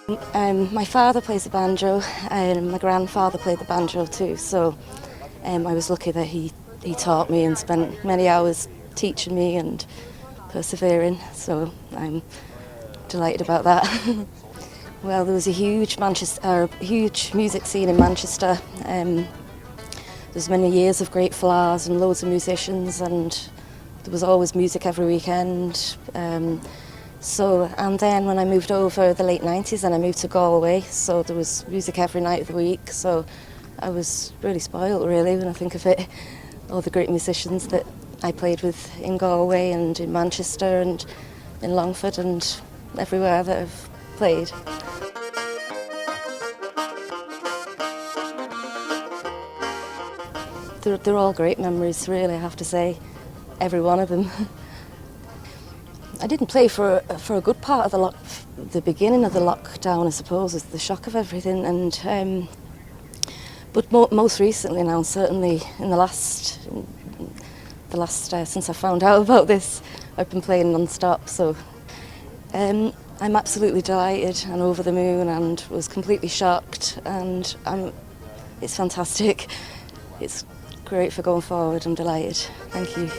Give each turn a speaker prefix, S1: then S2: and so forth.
S1: My father plays the banjo and my grandfather played the banjo too, so I was lucky that he taught me and spent many hours teaching me and persevering, so I'm delighted about that. Well, there was a huge music scene in Manchester. There's many years of great flowers and loads of musicians, and there was always music every weekend. And then when I moved over the late 90s and I moved to Galway, so there was music every night of the week, so I was really spoiled really when I think of it. All the great musicians that I played with in Galway and in Manchester and in Longfoirt and everywhere that I've played. They're all great memories really, I have to say, every one of them. I didn't play for a good part of the beginning of the lockdown, I suppose, with the shock of everything, and but most recently now, certainly in the last since I found out about this, I've been playing non-stop. So I'm absolutely delighted and over the moon, and was completely shocked, and it's fantastic. It's great for going forward. I'm delighted. Thank you.